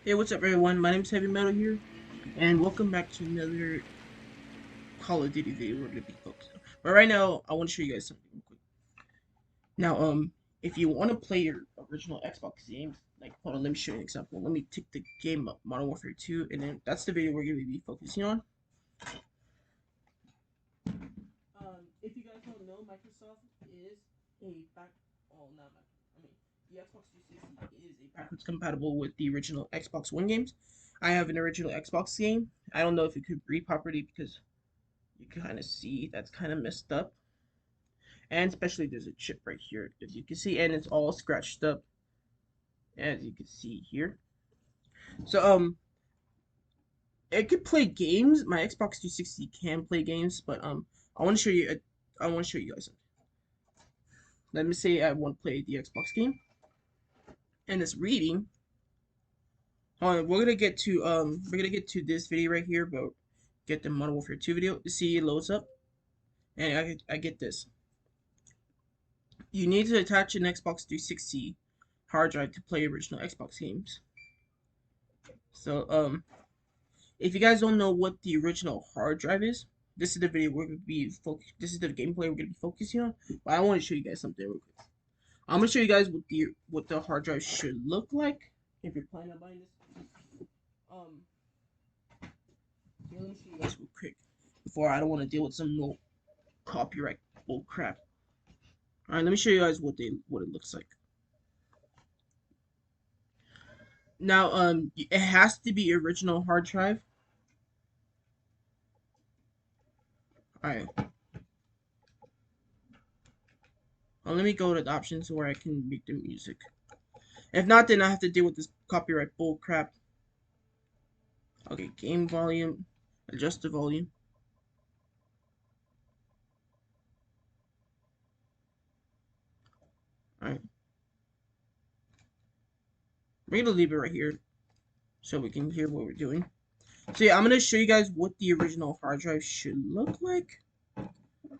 Hey, what's up, everyone? My name's Heavy Metal here, and welcome back to another Call of Duty video we're gonna be focused on. But right now, I want to show you guys something real quick. Now, if you want to play your original Xbox games, like, hold on, let me show you an example. Let me take the game up, Modern Warfare 2, and then that's the video we're gonna be focusing on. If you guys don't know, Microsoft is a back. Oh, not Microsoft. I mean, the Xbox 360 is a backwards compatible with the original Xbox One games. I have an original Xbox game. I don't know if it could read properly because you can kind of see that's kind of messed up, and especially there's a chip right here, as you can see, and it's all scratched up, as you can see here. So it could play games. My Xbox 360 can play games, but I want to show you. I want to show you guys something. Let me say I want to play the Xbox game, and it's reading. We're gonna get to this video right here, but get the Modern Warfare 2 video. See, it loads up, and I get this. You need to attach an Xbox 360 hard drive to play original Xbox games. So if you guys don't know what the original hard drive is, this is the video we're gonna be this is the gameplay we're gonna be focusing on. But I want to show you guys something real quick. I'm gonna show you guys what the hard drive should look like if you're planning on buying this. Um, Here, let me show you guys real quick before I don't want to deal with some no copyright bull crap. All right, let me show you guys what it looks like. Now, it has to be original hard drive. All right. Let me go to the options where I can make the music. If not, then I have to deal with this copyright bull crap. Okay, game volume, adjust the volume. All right. We're gonna leave it right here so we can hear what we're doing. So yeah, I'm gonna show you guys what the original hard drive should look like.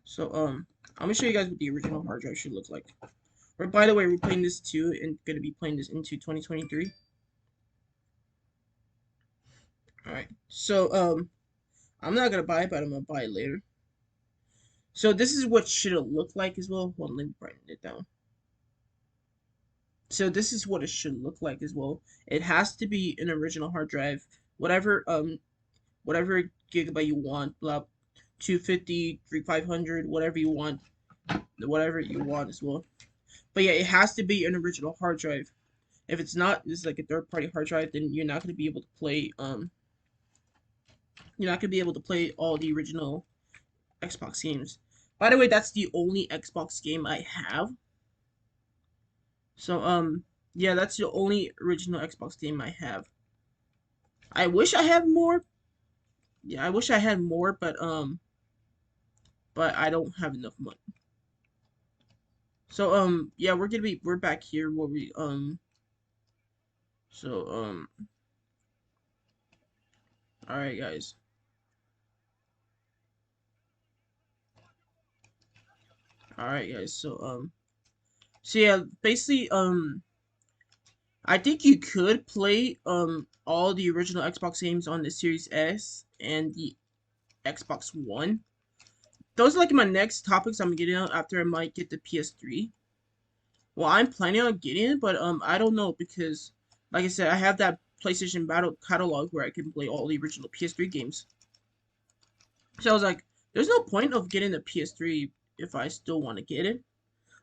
So I'm gonna show you guys what the original hard drive should look like. Or by the way, we're playing this too, and gonna be playing this into 2023. All right. So I'm not gonna buy it, but I'm gonna buy it later. So this is what should it look like as well. Well, let me brighten it down. So this is what it should look like as well. It has to be an original hard drive, whatever whatever gigabyte you want, blah, 250, 500, whatever you want as well. But yeah, it has to be an original hard drive. If it's not, it's like a third-party hard drive, then you're not gonna be able to play you're not gonna be able to play all the original Xbox games. By the way, that's the only Xbox game I have. So yeah, that's the only original Xbox game I have. I wish I had more. Yeah, I wish I had more, but I don't have enough money. So yeah, we're back here where we so all right, guys. All right, guys. So yeah, basically I think you could play all the original Xbox games on the Series S and the Xbox One. Those are like my next topics I'm getting on after I might get the PS3. Well, I'm planning on getting it, but I don't know because like I said, I have that PlayStation Battle catalog where I can play all the original PS3 games. So I was like, there's no point of getting the PS3 if I still want to get it.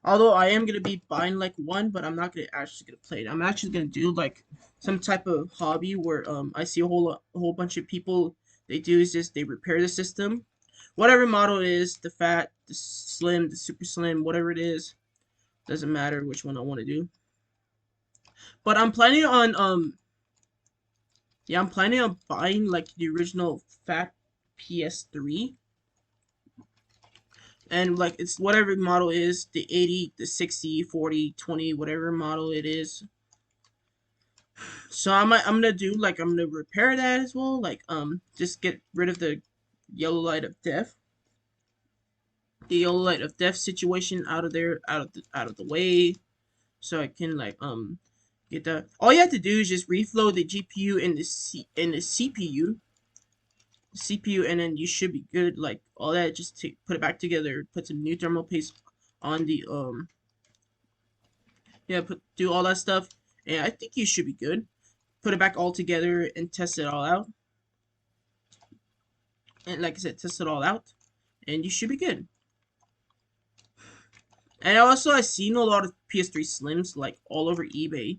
Although I am gonna be buying like one, but I'm not gonna actually gonna play it. I'm actually gonna do like some type of hobby where I see a whole bunch of people. They do is just they repair the system, whatever model it is, the fat, the slim, the super slim, whatever it is, doesn't matter which one I want to do. But I'm planning on yeah, I'm planning on buying like the original fat PS3. And like it's whatever model is, the 80, the 60, 40, 20, whatever model it is. So I'm gonna do like I'm gonna repair that as well, like just get rid of the yellow light of death. The yellow light of death situation out of there, out of the way, so I can like get that. All you have to do is just reflow the GPU and the CPU, and then you should be good. Like all that, just put it back together, put some new thermal paste on the yeah, do all that stuff, and I think you should be good. Put it back all together and test it all out. And like I said, test it all out, and you should be good. And also, I've seen a lot of PS3 Slims like all over eBay,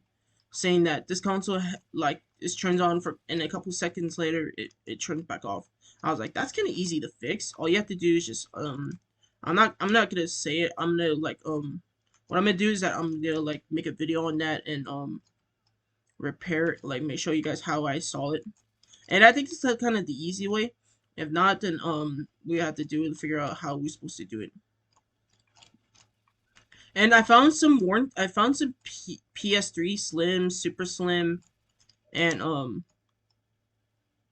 saying that this console like is turns on for and a couple seconds later it turns back off. I was like, that's kind of easy to fix. All you have to do is just I'm not gonna say it. I'm gonna like what I'm gonna do is that I'm gonna like make a video on that and repair it, like show you guys how I saw it. And I think it's kind of the easy way. If not, then we have to do it and figure out how we're supposed to do it. And I found some PS3 Slim, Super Slim, and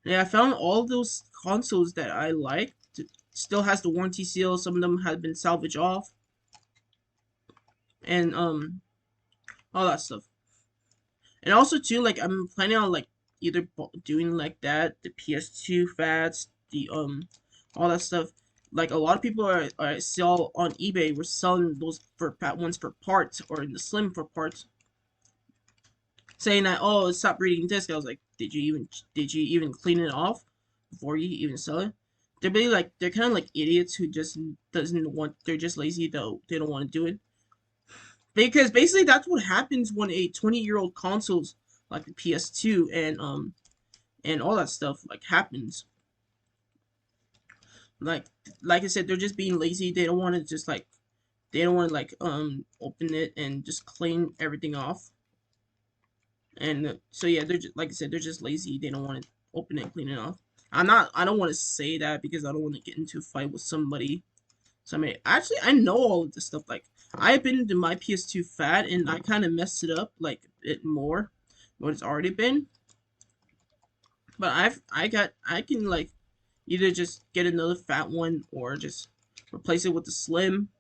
yeah, I found all those consoles that I like. Still has the warranty seal. Some of them have been salvaged off, and all that stuff. And also too, like I'm planning on like either doing like that, the PS2 fats, the all that stuff. Like a lot of people are sell on eBay. We're selling those for ones for parts or in the Slim for parts, saying that oh stop reading disc. I was like, did you even clean it off before you even sell it? They're really like they're kind of like idiots who just doesn't want. They're just lazy though. They don't want to do it. Because basically that's what happens when a 20-year-old consoles like the PS2 and all that stuff like happens. Like like I said, they're just being lazy. They don't want to just like they don't want to like open it and just clean everything off. And so yeah, they're just like I said, they're just lazy. They don't want to open it and clean it off. I don't want to say that because I don't want to get into a fight with somebody. So I mean, actually, I know all of this stuff. Like, I've been into my PS2 fat, and I kind of messed it up like a bit more, what it's already been. But I can like either just get another fat one or just replace it with the slim,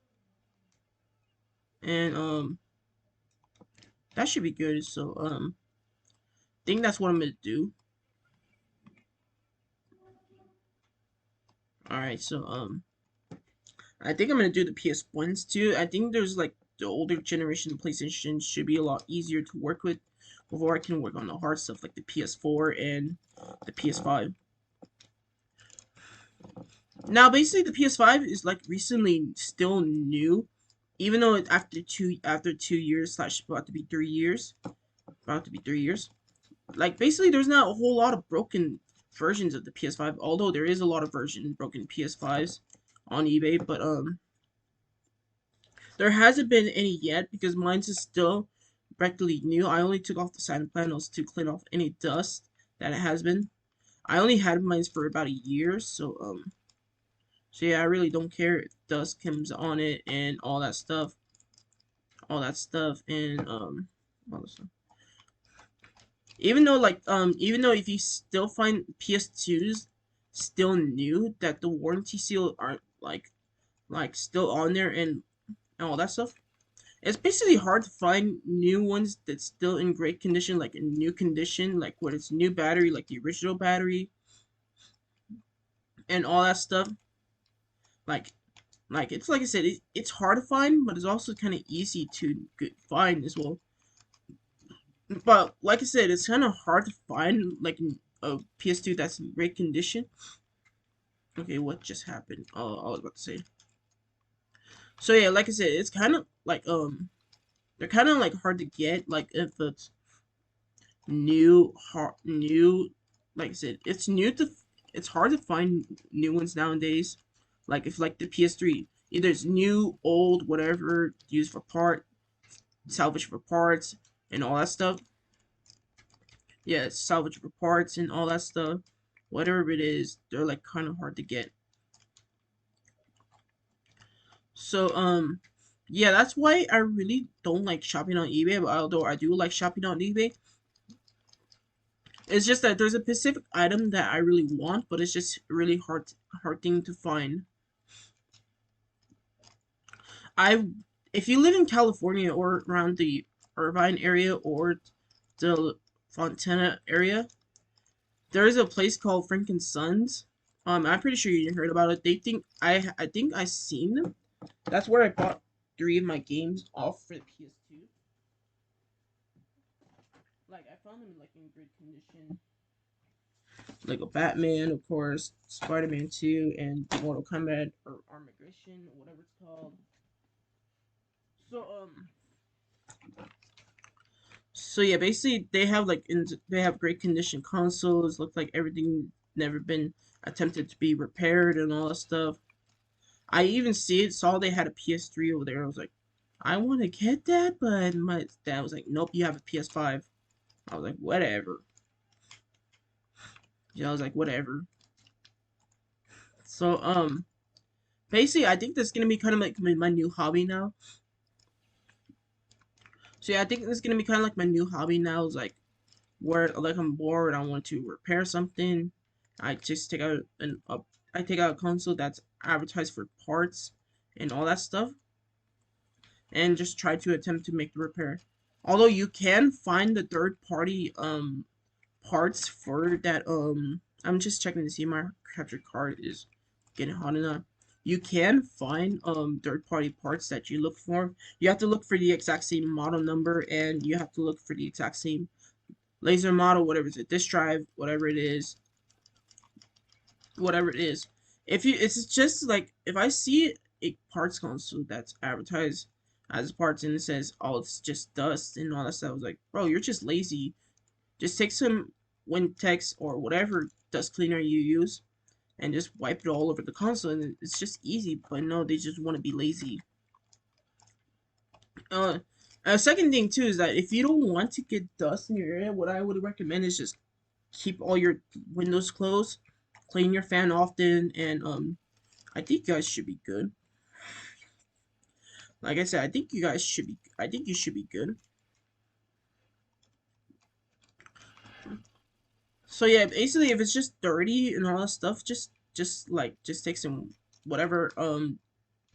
and that should be good. So I think that's what I'm gonna do. All right, so I think I'm gonna do the PS1s too. I think there's like the older generation PlayStation should be a lot easier to work with before I can work on the hard stuff like the PS4 and the PS5. Now basically the PS5 is like recently still new, even though it's after 2 years slash about to be 3 years. Like basically there's not a whole lot of broken versions of the PS5, although there is a lot of broken PS5s on eBay, but there hasn't been any yet because mine's is still practically new. I only took off the side panels to clean off any dust that it has been. I only had mine for about a year, so yeah, I really don't care if dust comes on it and all that stuff, and all that stuff. Even though if you still find PS2s still new, that the warranty seal aren't like still on there and all that stuff. It's basically hard to find new ones that's still in great condition, like in new condition, like where it's new battery, like the original battery, and all that stuff. Like, it's like I said, it's hard to find, but it's also kind of easy to find as well. But like I said, it's kind of hard to find like a PS2 that's in great condition. Okay, what just happened? Oh, I was about to say. So yeah, like I said, it's kind of like they're kind of like hard to get. Like if it's new, like I said, it's hard to find new ones nowadays. Like if like the PS3, either it's new, old, whatever, used for salvage for parts, and all that stuff. Yeah, it's salvage for parts and all that stuff. Whatever it is, they're like kind of hard to get. So yeah, that's why I really don't like shopping on eBay. But although I do like shopping on eBay, it's just that there's a specific item that I really want, but it's just really hard thing to find. I If you live in California or around the Irvine area or the Fontana area, there is a place called Franken Sons. I'm pretty sure you heard about it. They think I think I seen them. That's where I bought 3 of my games off for the PS2. Like I found them like in good condition. Like a Batman, of course, Spider-Man 2, and Mortal Kombat or Armageddon, or whatever it's called. So so yeah, basically they have great condition consoles. Look like everything never been attempted to be repaired and all that stuff. I even saw they had a PS3 over there. I was like, I want to get that, but my dad was like, nope, you have a PS5. I was like, whatever. Yeah, I was like, whatever. So basically, I think that's gonna be kind of like my new hobby now. So yeah, I think this is gonna be kind of like my new hobby now. Is like where like I'm bored, I want to repair something. I just take out I take out a console that's advertised for parts and all that stuff, and just try to attempt to make the repair. Although you can find the third party parts for that I'm just checking to see my capture card is getting hot enough. You can find third party parts that you look for. You have to look for the exact same model number, and you have to look for the exact same laser model, whatever it's a disk drive, whatever it is, whatever it is. If you, it's just like if I see a parts console that's advertised as parts and it says, "Oh, it's just dust" and all that stuff, I was like, bro, you're just lazy. Just take some Wintex or whatever dust cleaner you use and just wipe it all over the console, and it's just easy. But no, they just want to be lazy. Uh, a second thing too is that if you don't want to get dust in your area, what I would recommend is just keep all your windows closed, clean your fan often, and I think you guys should be good. Like I said, I think you guys should be. I think you should be good. So yeah, basically, if it's just dirty and all that stuff, just take some whatever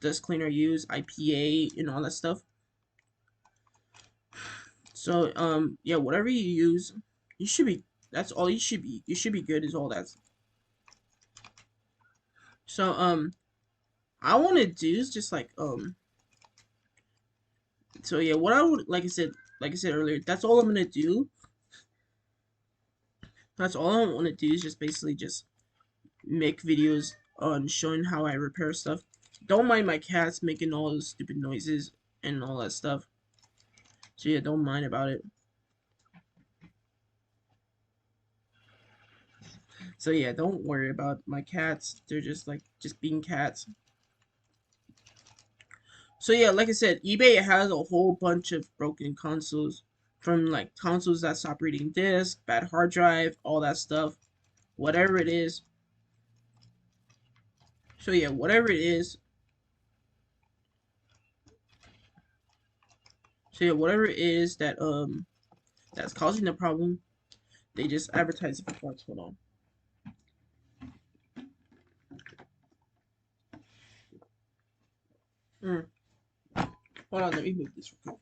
dust cleaner use, IPA and all that stuff. So yeah, whatever you use, you should be. That's all you should be. You should be good. Is all that. So I want to do is just like So yeah, what I would like I said earlier, that's all I'm gonna do. That's all I want to do is just basically just make videos on showing how I repair stuff. Don't mind my cats making all those stupid noises and all that stuff. So yeah, don't mind about it. So yeah, don't worry about my cats. They're just being cats. So yeah, like I said, eBay has a whole bunch of broken consoles, from like consoles that stop reading disk, bad hard drive, all that stuff, whatever it is. So yeah, whatever it is. So yeah, whatever it is that that's causing the problem, they just advertise it for parts. Hold on. Mm. Hold on, let me move this real quick.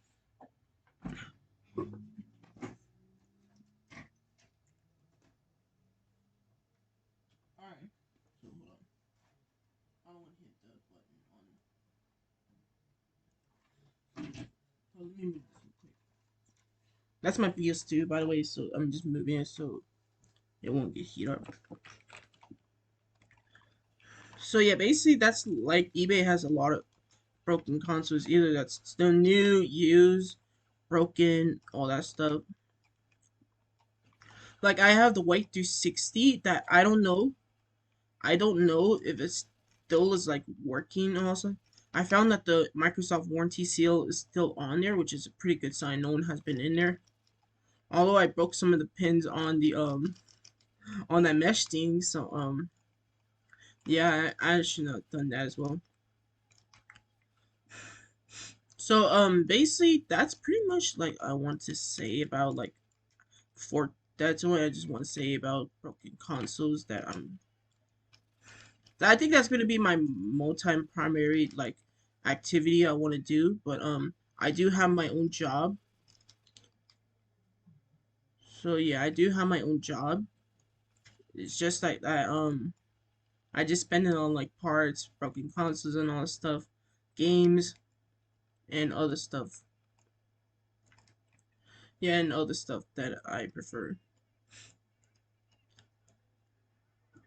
Alright. So hold on. I don't want to hit the button on. So let me move this real quick. That's my PS2, by the way, so I'm just moving it so it won't get heat up. So yeah, basically that's like eBay has a lot of broken consoles. Either that's still new, used, broken, all that stuff. Like I have the White 360 that I don't know. I don't know if it still is like working also. I found that the Microsoft warranty seal is still on there, which is a pretty good sign. No one has been in there. Although I broke some of the pins on the on that mesh thing, so yeah, I should have done that as well. So basically that's pretty much like I want to say about like for that's what I just want to say about broken consoles that I think that's gonna be my multi primary like activity I want to do, but I do have my own job. So yeah, I do have my own job. It's just like that. I just spend it on like parts, broken consoles, and all that stuff, games, and other stuff. Yeah, and other stuff that I prefer.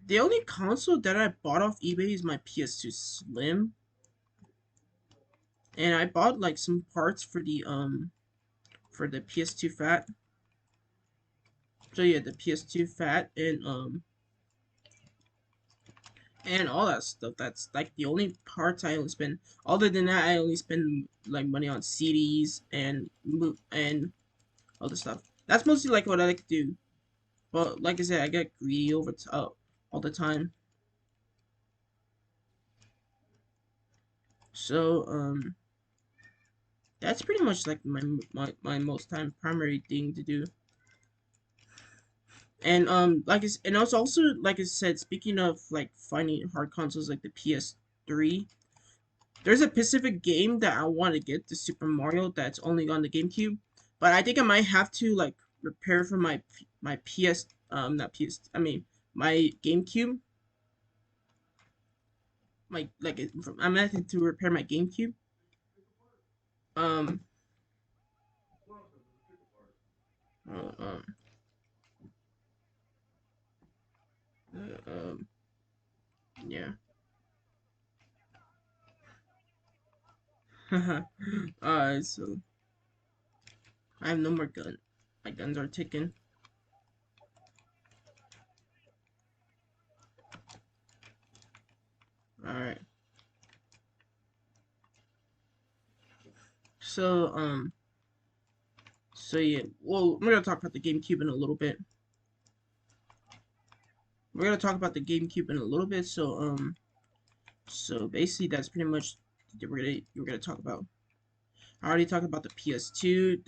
The only console that I bought off eBay is my PS2 Slim, and I bought like some parts for the PS2 Fat. So yeah, the PS2 Fat and all that stuff. That's like the only parts I only spend. Other than that, I only spend like money on CDs and other stuff. That's mostly like what I like to do. But like I said, I get greedy all the time. So that's pretty much like my most time primary thing to do. And and also like I said, speaking of like finding hard consoles like the PS3, there's a specific game that I want to get, the Super Mario, that's only on the GameCube. But I think I might have to like repair for my PS not PS I mean my GameCube. My like I'm asking to repair my GameCube. Um, uh, um, uh, um, yeah. So I have no more gun. My guns are ticking. All right. So so yeah. Well, we're gonna talk about the GameCube in a little bit. We're gonna talk about the GameCube in a little bit. So basically that's pretty much what we're gonna talk about. I already talked about the PS2,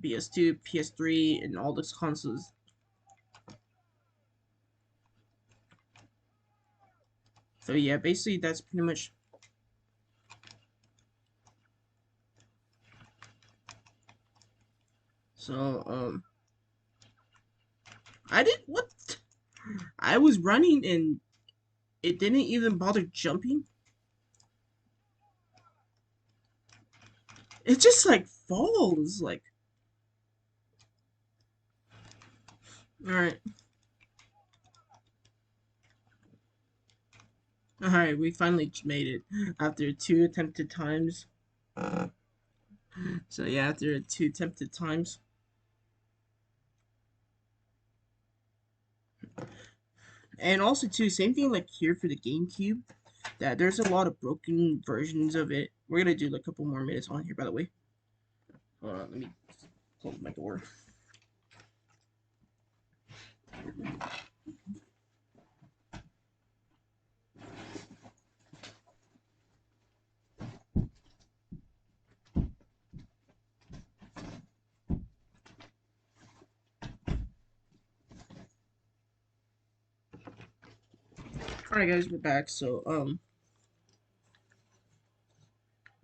PS2, PS3, and all those consoles. So yeah, basically that's pretty much. So I did what? I was running and it didn't even bother jumping. It just like falls. Like, all right, all right, we finally made it after two attempted times. So yeah, after two attempted times. And also too, same thing like here for the GameCube. That there's a lot of broken versions of it. We're gonna do like a couple more minutes on here, by the way. Hold on, let me close my door. All right, guys, we're back. So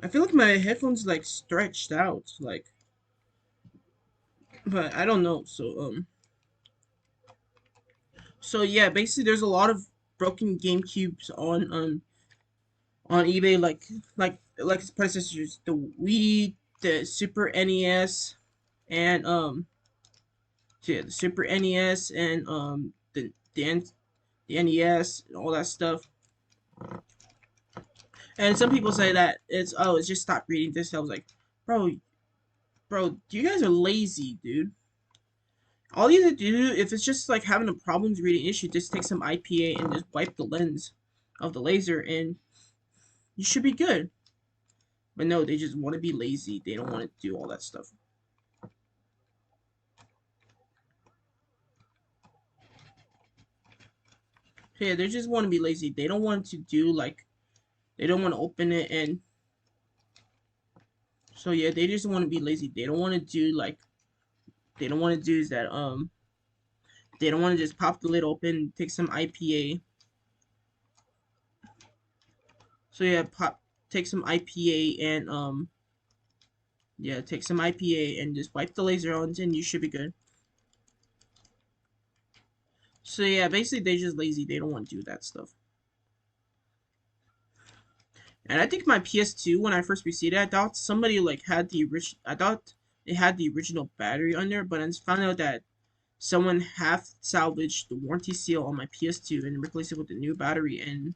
I feel like my headphones like stretched out, like, but I don't know. So yeah, basically there's a lot of broken GameCubes on eBay, like its predecessors, the Wii, the Super NES, and so yeah, the Super NES and the NES and all that stuff. And some people say that it's just stop reading this. I was like, bro, you guys are lazy, dude. All you have to do, if it's just like having a problems reading issue, just take some IPA and just wipe the lens of the laser, and you should be good. But no, they just want to be lazy. They don't want to do all that stuff. Yeah, they just want to be lazy. They don't want to do like they don't want to open it and so yeah, they just want to be lazy. They don't want to do like they don't want to do is that they don't want to just pop the lid open, take some IPA. So yeah, take some IPA and yeah, take some IPA and just wipe the laser on and you should be good. So yeah, basically they just lazy. They don't want to do that stuff. And I think my PS2 when I first received it, I thought somebody like had the original. I thought it had the original battery on there, but I found out that someone half salvaged the warranty seal on my PS2 and replaced it with a new battery. And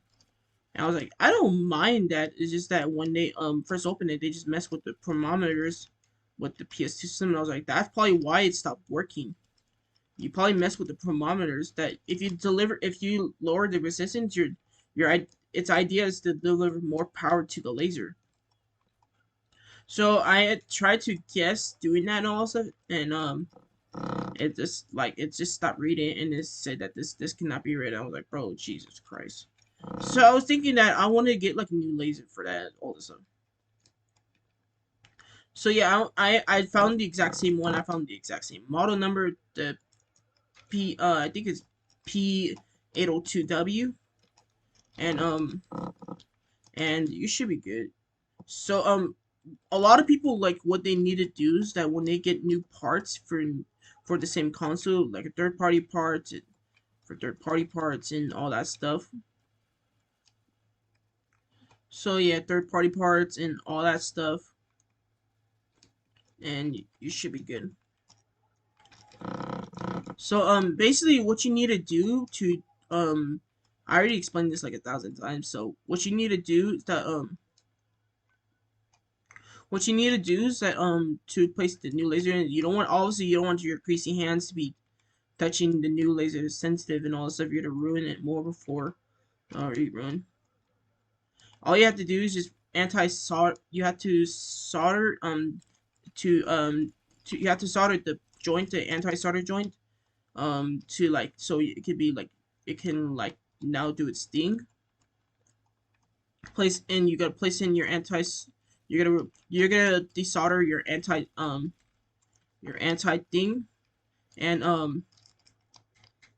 I was like, I don't mind that. It's just that when they first opened it, they just messed with the thermometers with the PS2 system. And I was like, that's probably why it stopped working. You probably mess with the thermometers. That if you lower the resistance, its idea is to deliver more power to the laser. So I had tried to guess doing that and all stuff, and it just stopped reading and it said that this cannot be read. I was like, bro, Jesus Christ. So I was thinking that I wanted to get like a new laser for that all this stuff. So yeah, I found the exact same one. I found the exact same model number. The I think it's P802W, and and you should be good. So a lot of people like what they need to do is that when they get new parts for the same console, like third party parts for third party parts and all that stuff. So yeah, third party parts and all that stuff, and you should be good. So basically what you need to do to I already explained this like 1,000 times. So what you need to do is that to place the new laser in, you don't want obviously you don't want your greasy hands to be touching the new laser. It's sensitive and all this stuff. You're gonna ruin it more before already ruined. All you have to do is just anti solder. You have to solder you have to solder the joint, the anti solder joint, to like so it could be like it can like now do its thing. You gotta place in your anti. You're gonna desolder your anti thing, and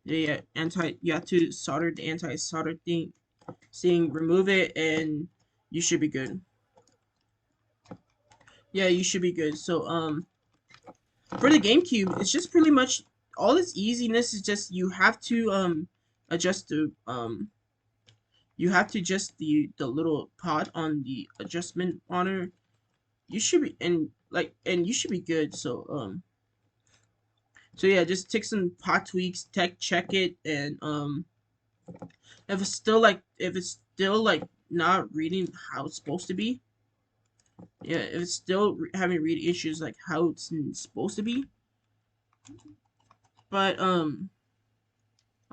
yeah, anti you have to solder the anti solder thing. Seeing remove it and you should be good. Yeah, you should be good. So for the GameCube, it's just pretty much all its easiness is just you have to adjust the little pot on the adjustment monitor. You should be and you should be good. So yeah, just take some pot tweaks, check it, and if it's still like not reading how it's supposed to be, yeah, if it's still having read issues like how it's supposed to be, but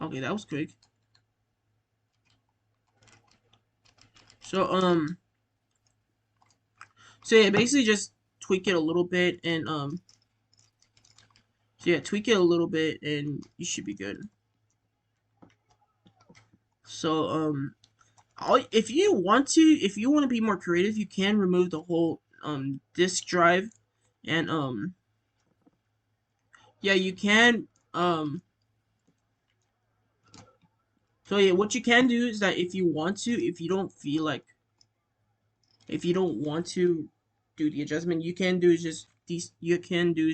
okay, that was quick. So so yeah, basically just tweak it a little bit and so yeah, tweak it a little bit and you should be good. So if you want to be more creative, you can remove the whole disk drive and yeah, you can so yeah, what you can do is that if you want to, if you don't want to do the adjustment, you can do is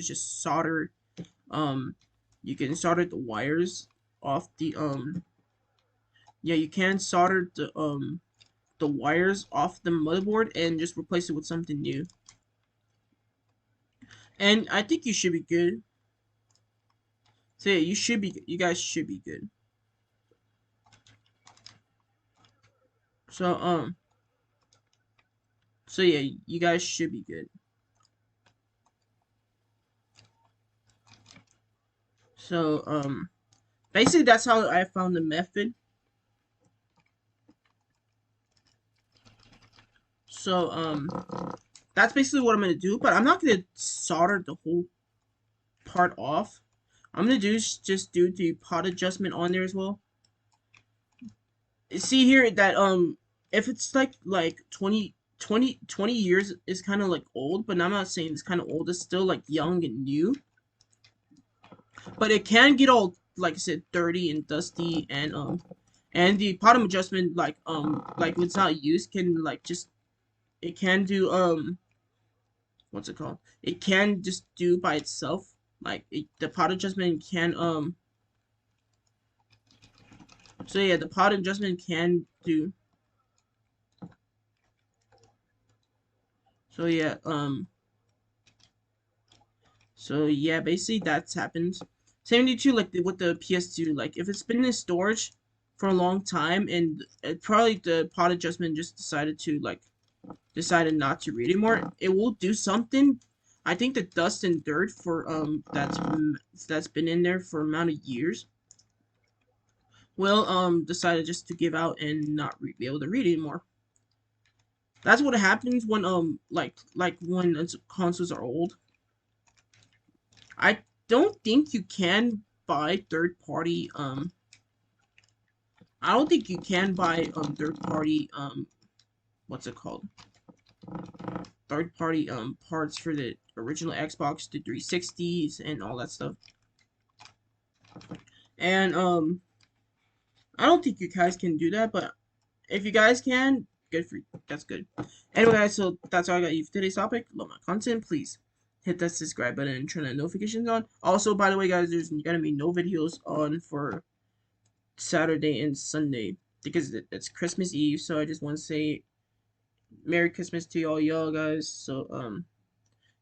just solder um you can solder the wires off the yeah, you can solder the wires off the motherboard and just replace it with something new. And I think you should be good. So yeah, you guys should be good. So so yeah, you guys should be good. So basically that's how I found the method. So that's basically what I'm gonna do, but I'm not gonna solder the whole part off. I'm gonna just do the pot adjustment on there as well. See here that if it's like 20 years is kind of like old, but I'm not saying it's kind of old. It's still like young and new, but it can get all like I said dirty and dusty and the bottom adjustment like when it's not used can like just it can do what's it called? It can just do by itself. The pot adjustment can So yeah, the pod adjustment can do. So yeah, basically that's happened. 72 like with the PS2, like if it's been in storage for a long time and probably the pod adjustment just decided not to read anymore, it will do something. I think the dust and dirt for that's been in there for amount of years will decided just to give out and not be able to read anymore. That's what happens when when consoles are old. I don't think you can buy third party I don't think you can buy third party what's it called? Third party parts for the original Xbox, the 360s and all that stuff. And I don't think you guys can do that, but if you guys can, good for you. That's good. Anyway, guys, so that's all I got you for today's topic. Love my content, please hit that subscribe button and turn that notifications on. Also, by the way, guys, there's gonna be no videos on for Saturday and Sunday because it's Christmas Eve. So I just want to say Merry Christmas to y'all guys. So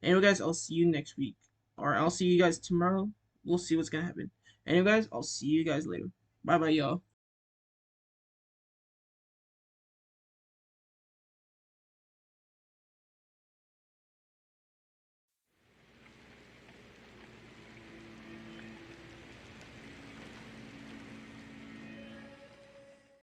anyway, guys, I'll see you next week, or I'll see you guys tomorrow. We'll see what's gonna happen. Anyway, guys, I'll see you guys later. Bye bye, y'all.